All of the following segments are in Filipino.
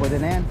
pwede na yan.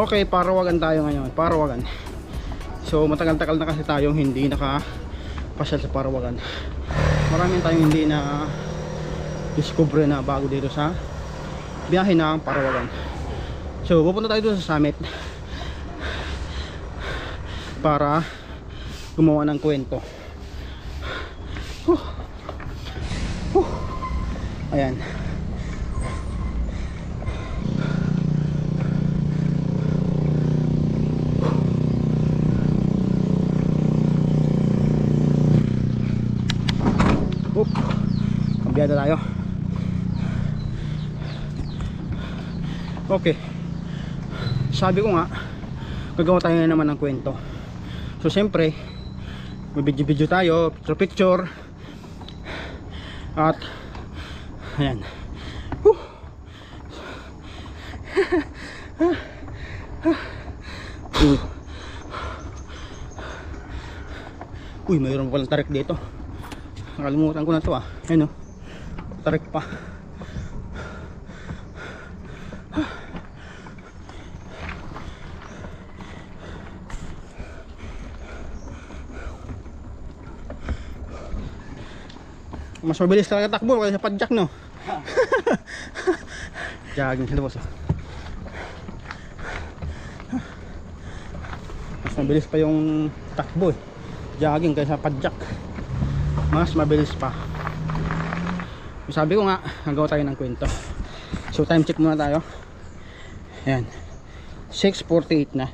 Okay, Parawagan tayo ngayon. Parawagan. So matagal-tagal na kasi tayong hindi nakapasyal sa Parawagan. Maraming tayong hindi na discover na bago dito sa biyahe ng Parawagan. So pupunta tayo doon sa summit para gumawa ng kwento. Ayan. Biyada tayo. Okay. Sabi ko nga, gagawa tayo na naman ng kwento. So siyempre, may video tayo, picture. At ayan. Uy, mayroon palang tarik dito. Nakalimutan ko na to ah. Ayun o. Tarik pa. Mas mabilis talaga takbo kaysa padjak, no? Jogging sila boss. Mas mabilis pa yung takbo eh. Jogging kaysa padjak. Mas mabilis pa. Sabi ko nga, nagawa tayo ng kwento. So time check muna tayo. Ayan, 6:48 na.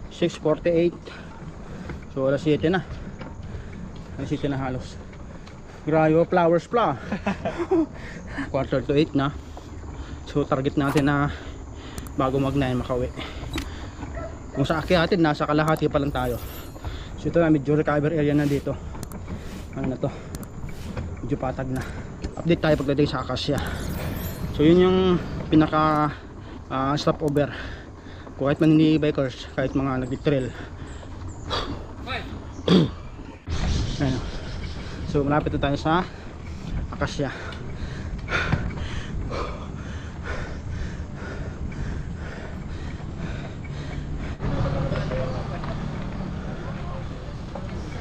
6:48. So alas 7 na. Alas 7 na halos. Grayo, flowers pla. 7:45 na. So target natin na bago mag 9 makauwi. Kung sa akyatin, nasa kalahati pa lang tayo. So ito na, medyo recover area na dito. Ano na to, medyo patag na. Update tayo pagdating sa Akasya. So yun yung pinaka stopover. Kahit man hindi bikers, kahit mga nag-trail. Ayun. So malapit na tayo sa Akasya.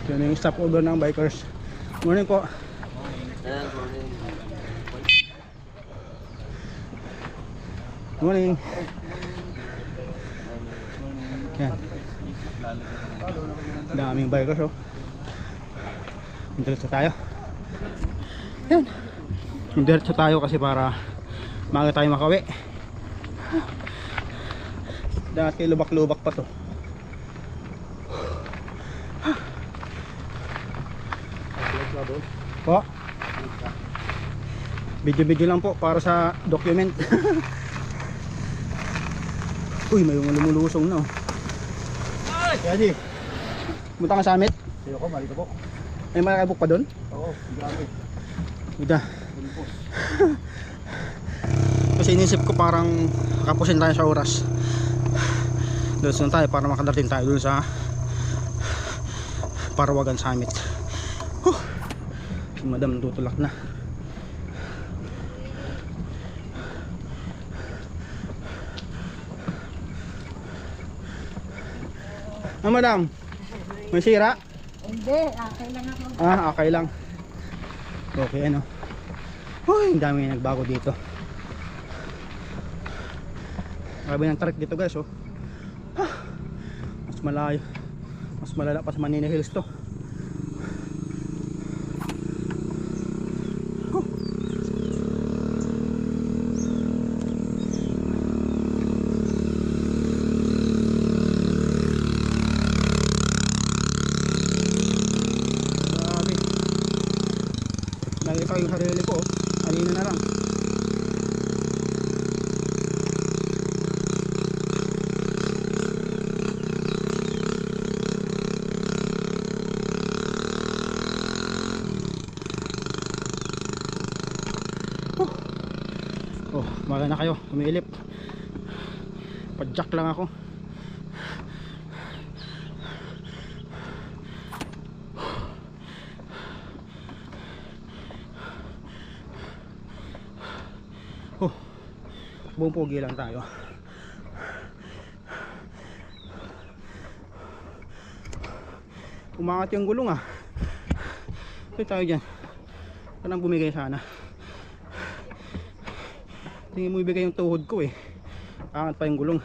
Yun yung stopover ng bikers. Morning po. Morning. Yan. Daming bikers oh. Diretso tayo. Yan. Diretso tayo kasi para maaga tayo makauwi. Dati lubak-lubak pa to. Po. Video lang po para sa document. Uy, may mga lumulusong na oh. Ay! Yadi. Punta ka sa summit? Ayoko, malito po. May malakabok pa doon? Oo, grabe. Ida. Kasi inisip ko parang kapusin tayo sa oras. Doon tayo para makadating tayo doon sa Parawagan Summit. Si madam tutulak na. Madam, may sira? Hindi, okay lang ako. Okay lang. Okay, ano. Uy, ang dami nagbago dito. Grabe ng trek dito guys, oh. Mas malayo. Mas malala pa sa Manila Hills to. Nakita ko yung sarili ko, kanina na lang. Wala na kayo, umilip. Padjak lang ako. Buong pogi lang tayo. Umangat yung gulong ah. Ito tayo dyan. Parang bumigay sana. Tingin mo ibigay yung tuhod ko eh. Angat pa yung gulong.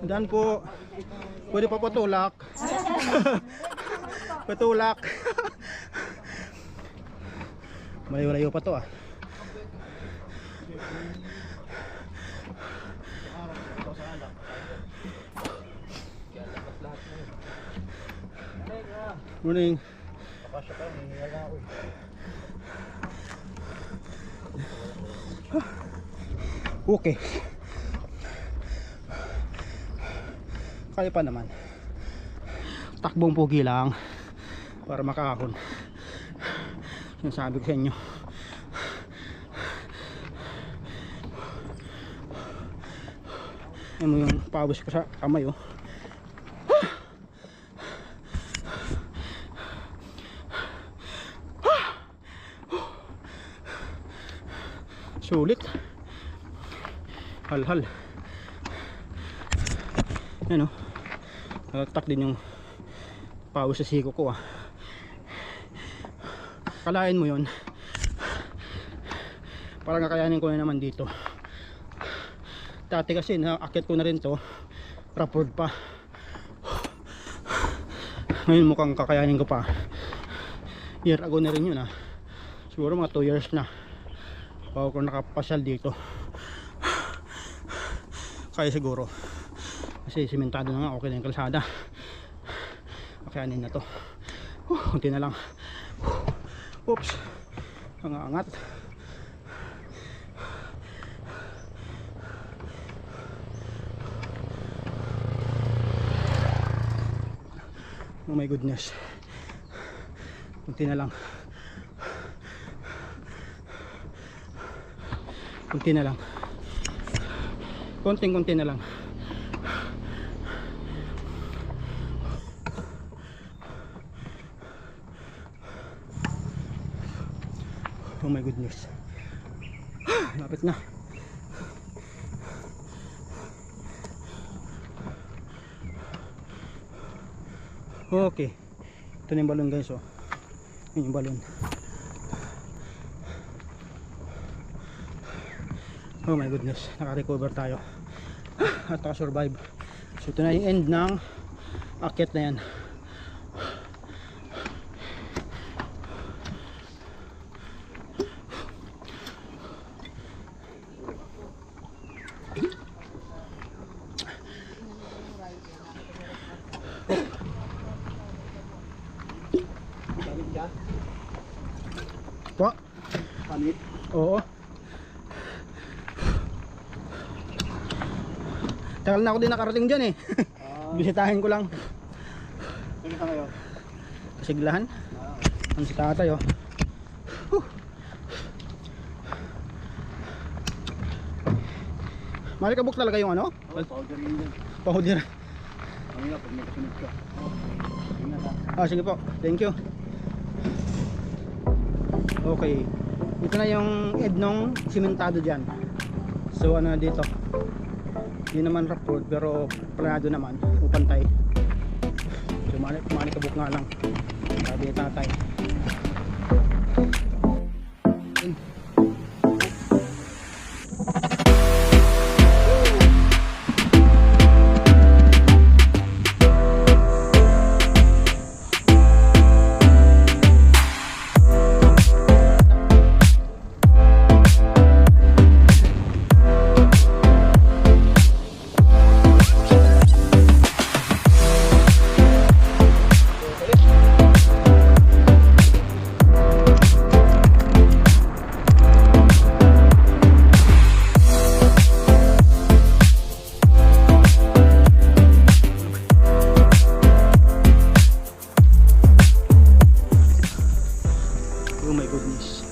Daan po. Pwede pa patulak. Patulak. Malayo-layo pa to ah. Morning. Okay. Kaya pa naman. Takbong pogi lang para makahon. Sinasabi ko sa inyo. Ano yung pawis ko sa kamay oh. Sulit. Hal-hal. Yan oh. Nagtak din yung pawis sa siko ko ah. Kalain mo yon. Parang kakayanin ko na naman dito. Dati kasi naakit ko na rin to, rough road pa. Ngayon mukhang kakayanin ko pa. Year ago na rin yun ah. Siguro mga 2 years na bago ko nakapasyal dito. Kaya siguro kasi simentado na nga, okay na yung kalsada. Kakayanin na to. Kunti na lang. Oops. Ang angat. Oh my goodness. Kunti na lang. Kunti na lang. Konting-kunti na lang. Oh my goodness. Lapit na. Okay. Ito na yung balon guys oh. Yun yung balon. Oh my goodness. Naka-recover tayo. At naka-survive. So ito na yung end ng akyat na yan. Po? Oo. Tagal na ako din nakarating dyan eh. Bisitahin ko lang. Sige ka kayo. Kasiglahan. Ang si tatay oh. Malikabok talaga yung ano? Powder yun dyan. Powder. Ano nga, pag may kasunod ka. Sige na lang. Ah, sige po. Thank you. Okay. Ito na yung ednong simentado dyan. So ano na dito? Hindi naman rough road pero planado naman. Upantay. So malikabok nga lang. Sabi ni tatay. Oh my goodness.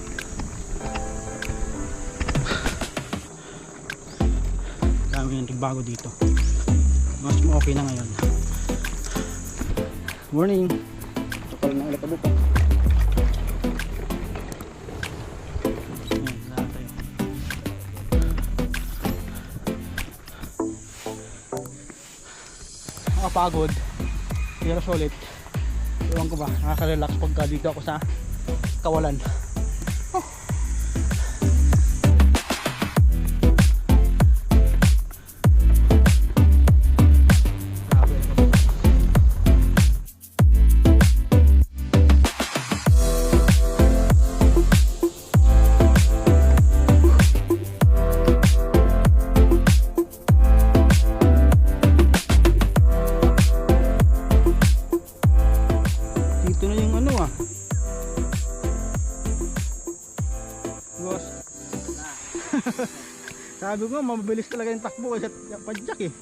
Dami yung nagbago dito. Mas okay na ngayon. Morning. Kapal ng alikabok. Ayan, lahat tayo. Nakapagod. Pero solid. Ewan ko ba, nakaka-relax pagka dito ako sa kawalan. Grabe. Dito na yung ano ah. Boss. Sabi ko, mabilis talaga yung takbo kasi padjak eh.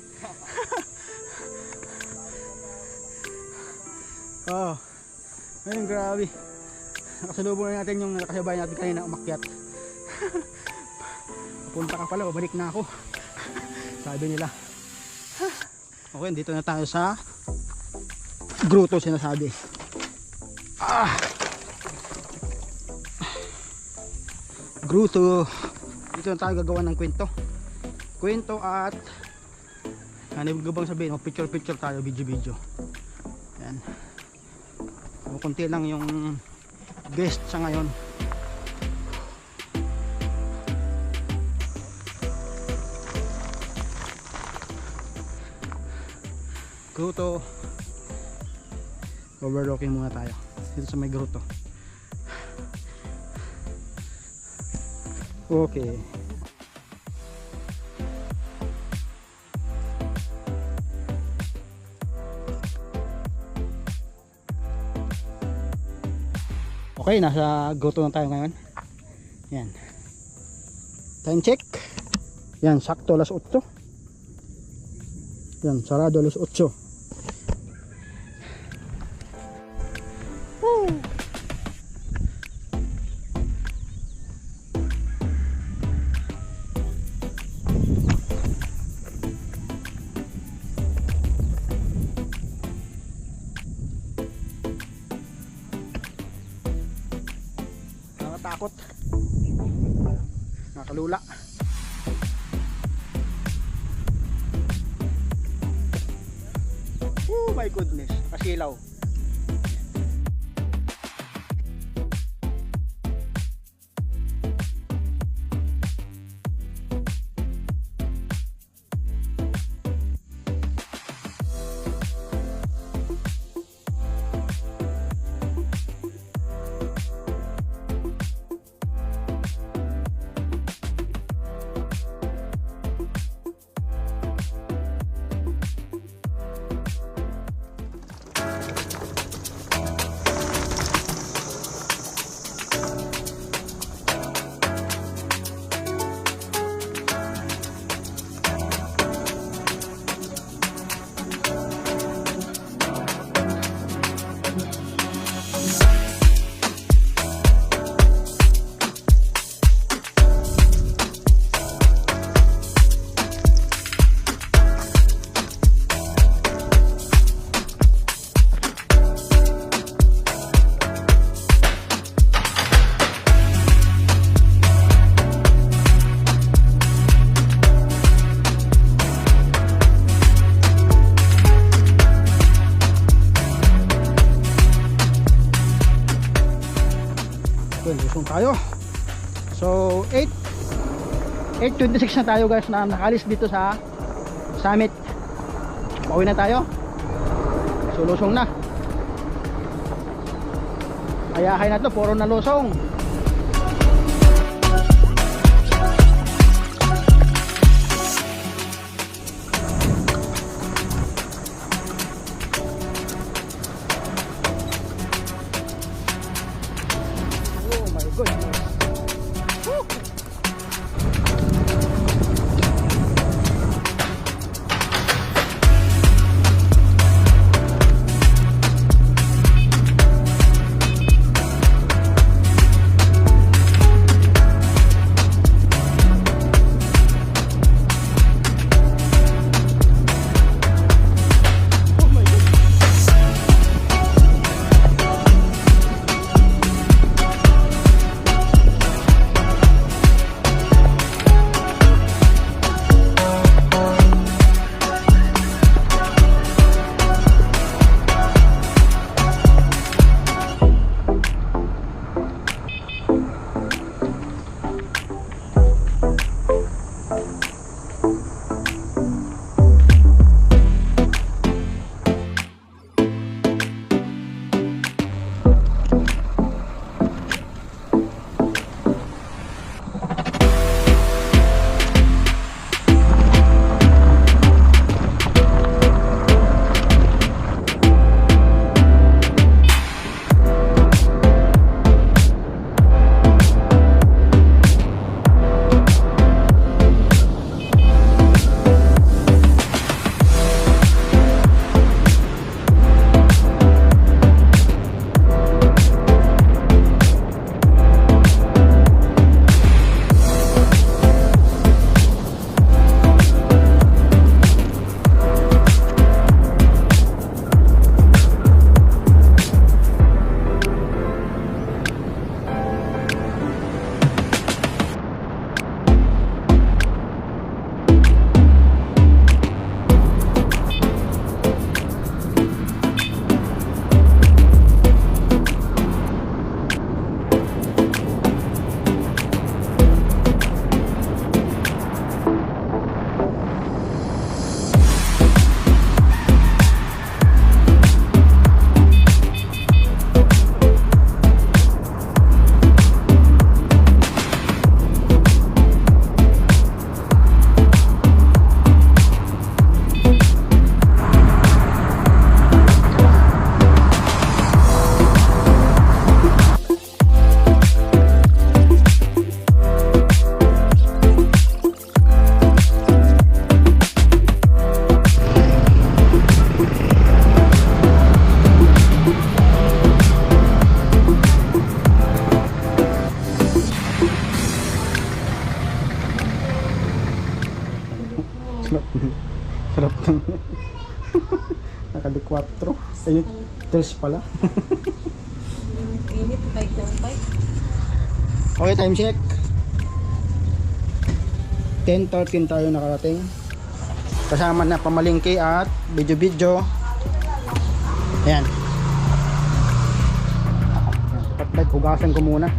Oh. Ayun, grabe. Nakasalubong na natin yung nakasabay natin kanina umakyat. Papunta ka pala, babalik na ako. Sabi nila. Okay, dito na tayo sa grotto sinasabi. Grotto. Dito na tayo gagawa ng kwento at ano yung gabang sabihin, picture tayo, video yan. So, konti lang yung guest sa ngayon. Grotto, overlooking muna tayo dito sa may grotto. Okay. Okay, nasa grotto na tayo ngayon. Yan. Time check. Yan, sakto alas 8. Yan, sarado alas 8. Nakakatakot. Nakakalula. Oh my goodness, nakasilaw. Okay, lusong tayo. So 8:26 na tayo guys, na nakalis dito sa summit. Pauwi na tayo. So lusong na. Ayahay na to, puro na lusong. Oh my goodness. Woo! Sarap ng nakalikwatro. Ayun, tels pala. Init, bike ng bike. Okay, time check. 10:13 tayo nakarating. Kasama na pamalingki at video. Ayan. Dapat hugasan ko muna.